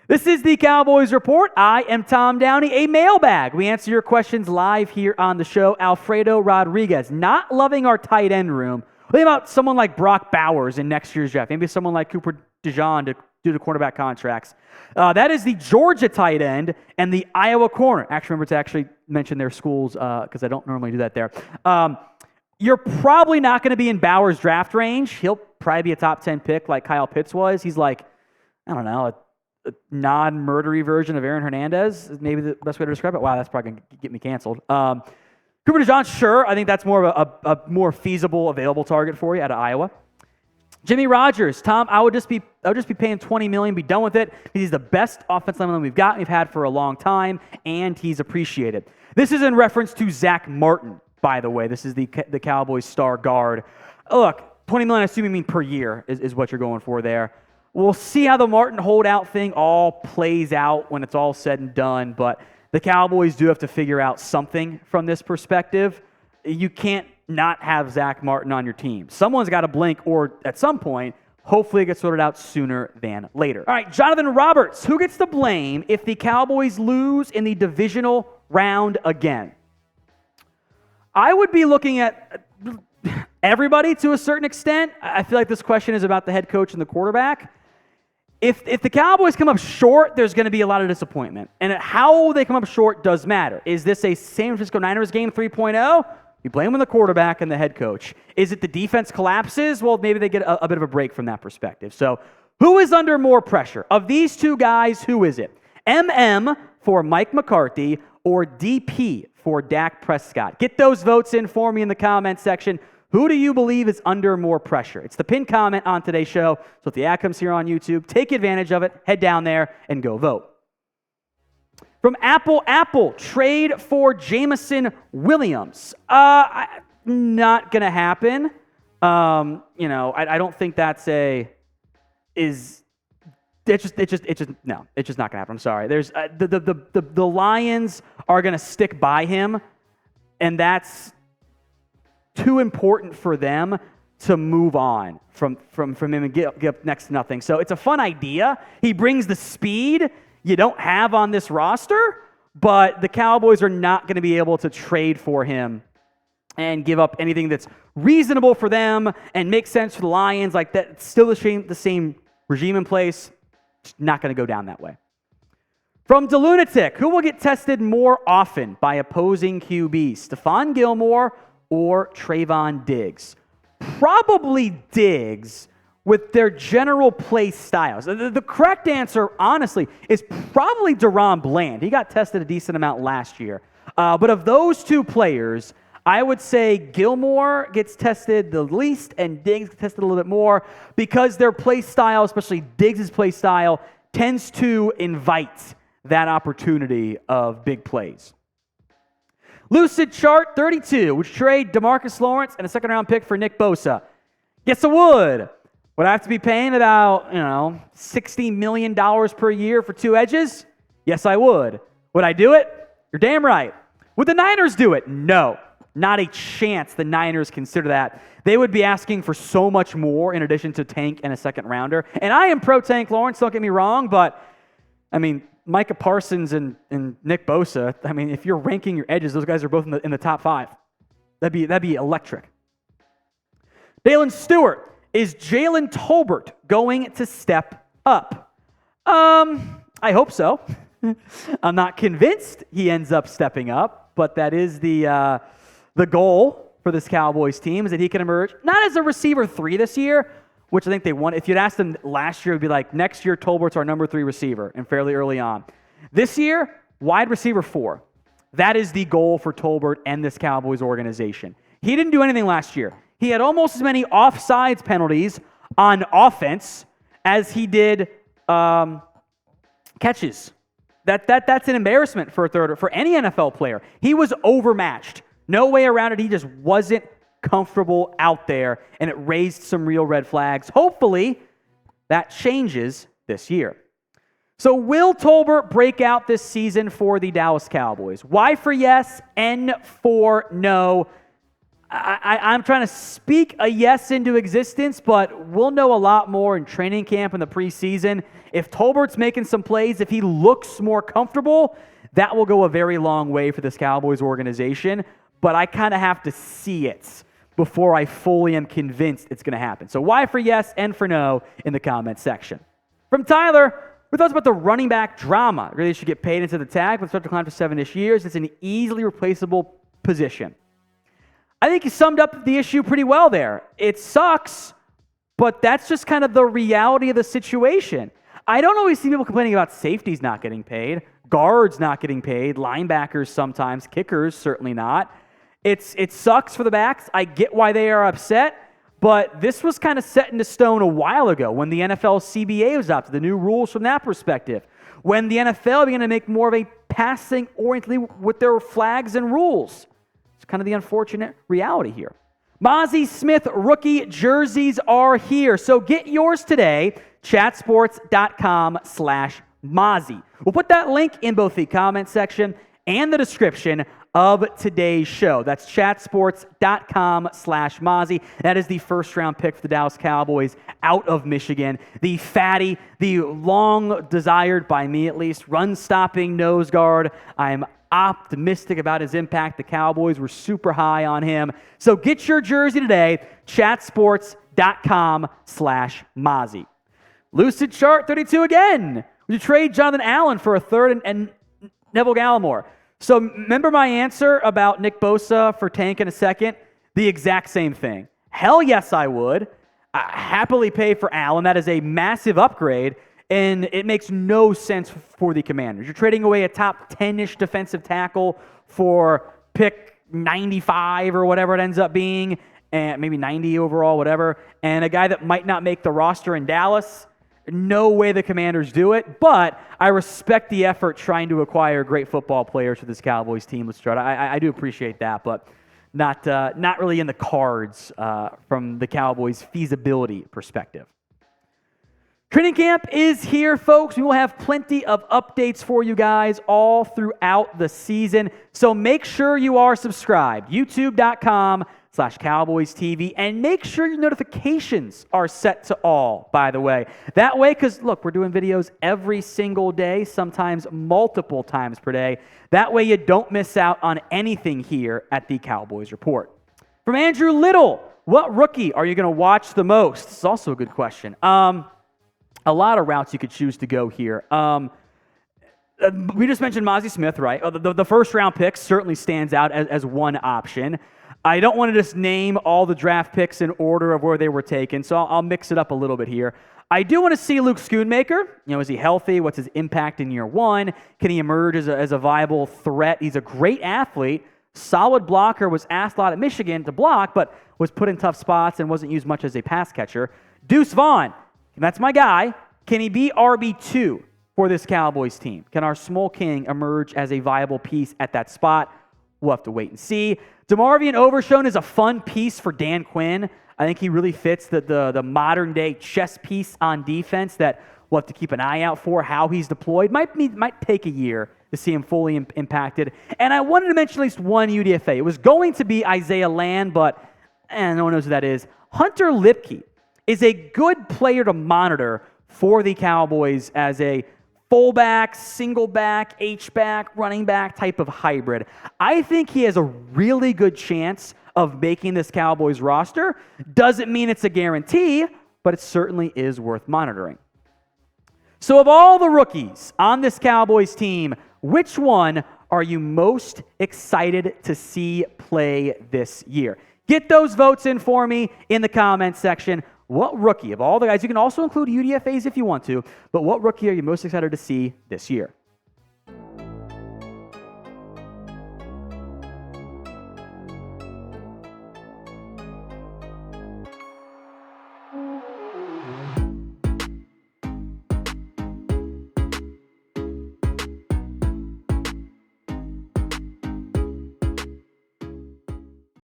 This is the Cowboys Report. I am Tom Downey, a mailbag. We answer your questions live here on the show. Alfredo Rodriguez, not loving our tight end room. What about someone like Brock Bowers in next year's draft? Maybe someone like Cooper DeJean to do the quarterback contracts. That is the Georgia tight end and the Iowa corner. Actually, remember to actually mention their schools because I don't normally do that there. You're probably not going to be in Bowers' draft range. He'll probably be a top 10 pick like Kyle Pitts was. He's like, I don't know, a non-murdery version of Aaron Hernandez is maybe the best way to describe it. Wow, that's probably going to get me canceled. Cooper DeJean, sure. I think that's more of a more feasible, available target for you out of Iowa. Jimmy Rogers, Tom, I would just be paying $20 million, be done with it. He's the best offensive lineman we've had for a long time, and he's appreciated. This is in reference to Zack Martin, by the way. This is the Cowboys star guard. Look, $20 million, I assume you mean per year is what you're going for there. We'll see how the Martin holdout thing all plays out when it's all said and done, but the Cowboys do have to figure out something from this perspective. You can't not have Zack Martin on your team. Someone's got to blink, or at some point, hopefully it gets sorted out sooner than later. All right, Jonathan Roberts, who gets the blame if the Cowboys lose in the divisional round again? I would be looking at everybody to a certain extent. I feel like this question is about the head coach and the quarterback. If the Cowboys come up short, there's going to be a lot of disappointment. And how they come up short does matter. Is this a San Francisco Niners game 3.0? You blame on the quarterback and the head coach. Is it the defense collapses? Well, maybe they get a bit of a break from that perspective. So who is under more pressure? Of these two guys, who is it? MM for Mike McCarthy or DP for Dak Prescott? Get those votes in for me in the comment section. Who do you believe is under more pressure? It's the pinned comment on today's show. So if the ad comes here on YouTube, take advantage of it, head down there, and go vote. From Apple, trade for Jamison Williams. Not going to happen. I don't think that's it's just not going to happen. I'm sorry. There's the Lions are going to stick by him, and that's too important for them to move on from him and get up next to nothing. So it's a fun idea. He brings the speed you don't have on this roster, but the Cowboys are not going to be able to trade for him and give up anything that's reasonable for them and makes sense for the Lions. Like that, it's still the same regime in place. It's not going to go down that way. From DeLunatic, who will get tested more often by opposing QBs, Stephon Gilmore or Trevon Diggs? Probably Diggs with their general play styles. The correct answer, honestly, is probably DaRon Bland. He got tested a decent amount last year. But of those two players, I would say Gilmore gets tested the least and Diggs gets tested a little bit more because their play style, especially Diggs' play style, tends to invite that opportunity of big plays. Lucid Chart 32, would trade DeMarcus Lawrence and a second-round pick for Nick Bosa? Yes, I would. Would I have to be paying about, $60 million per year for two edges? Yes, I would. Would I do it? You're damn right. Would the Niners do it? No. Not a chance the Niners consider that. They would be asking for so much more in addition to Tank and a second-rounder. And I am pro-Tank Lawrence, don't get me wrong, but, Micah Parsons and Nick Bosa, if you're ranking your edges, those guys are both in the top 5. That'd be electric. Dalen Stewart, is Jalen Tolbert going to step up? I hope so. I'm not convinced he ends up stepping up, but that is the goal for this Cowboys team, is that he can emerge not as a receiver 3 this year, which I think they want. If you'd asked them last year, it would be like, next year Tolbert's our number 3 receiver and fairly early on. This year, wide receiver 4. That is the goal for Tolbert and this Cowboys organization. He didn't do anything last year. He had almost as many offsides penalties on offense as he did catches. That's an embarrassment for any NFL player. He was overmatched. No way around it. He just wasn't comfortable out there, and it raised some real red flags. Hopefully, that changes this year. So will Tolbert break out this season for the Dallas Cowboys? Y for yes, N for no. I'm trying to speak a yes into existence, but we'll know a lot more in training camp in the preseason. If Tolbert's making some plays, if he looks more comfortable, that will go a very long way for this Cowboys organization. But I kind of have to see it before I fully am convinced it's going to happen. So Y for yes and for no in the comment section. From Tyler, we thought about the running back drama. Really should get paid into the tag, but start to climb for 7-ish years. It's an easily replaceable position. I think he summed up the issue pretty well there. It sucks, but that's just kind of the reality of the situation. I don't always see people complaining about safeties not getting paid, guards not getting paid, linebackers sometimes, kickers certainly not. It sucks for the backs. I get why they are upset, but this was kind of set into stone a while ago when the NFL CBA was adopted, the new rules from that perspective, when the NFL began to make more of a passing-oriented league with their flags and rules. It's kind of the unfortunate reality here. Mazi Smith rookie jerseys are here, so get yours today, chatsports.com/Mazi. We'll put that link in both the comment section and the description of today's show. That's chatsports.com/Mazi. That is the first-round pick for the Dallas Cowboys out of Michigan. The fatty, the long-desired, by me at least, run-stopping nose guard. I'm optimistic about his impact. The Cowboys were super high on him. So get your jersey today, chatsports.com/Mazi. Lucid Chart 32 again. Would you trade Jonathan Allen for a third and Neville Gallimore? So remember my answer about Nick Bosa for Tank in a second? The exact same thing. Hell yes, I would. I happily pay for Allen. That is a massive upgrade, and it makes no sense for the Commanders. You're trading away a top 10-ish defensive tackle for pick 95 or whatever it ends up being, and maybe 90 overall, whatever, and a guy that might not make the roster in Dallas. No way the Commanders do it, but I respect the effort trying to acquire great football players for this Cowboys team. Let's start. I do appreciate that, but not really in the cards from the Cowboys' feasibility perspective. Training camp is here, folks. We will have plenty of updates for you guys all throughout the season, so make sure you are subscribed. YouTube.com/Cowboys TV, and make sure your notifications are set to all, by the way. That way, because look, we're doing videos every single day, sometimes multiple times per day. That way you don't miss out on anything here at the Cowboys Report. From Andrew Little, what rookie are you going to watch the most? This is also a good question. A lot of routes you could choose to go here. We just mentioned Mazi Smith, right? The first-round pick certainly stands out as one option. I don't want to just name all the draft picks in order of where they were taken, so I'll mix it up a little bit here. I do want to see Luke Schoonmaker. Is he healthy? What's his impact in year one? Can he emerge as a viable threat? He's a great athlete, solid blocker, was asked a lot at Michigan to block, but was put in tough spots and wasn't used much as a pass catcher. Deuce Vaughn, that's my guy. Can he be RB2 for this Cowboys team? Can our Small King emerge as a viable piece at that spot? We'll have to wait and see. DeMarvion Overshown is a fun piece for Dan Quinn. I think he really fits the modern-day chess piece on defense that we'll have to keep an eye out for, how he's deployed. Might take a year to see him fully impacted. And I wanted to mention at least one UDFA. It was going to be Isaiah Land, but no one knows who that is. Hunter Luepke is a good player to monitor for the Cowboys as a fullback, single back, H-back, running back type of hybrid. I think he has a really good chance of making this Cowboys roster. Doesn't mean it's a guarantee, but it certainly is worth monitoring. So of all the rookies on this Cowboys team, which one are you most excited to see play this year? Get those votes in for me in the comments section. What rookie of all the guys, you can also include UDFAs if you want to, but what rookie are you most excited to see this year?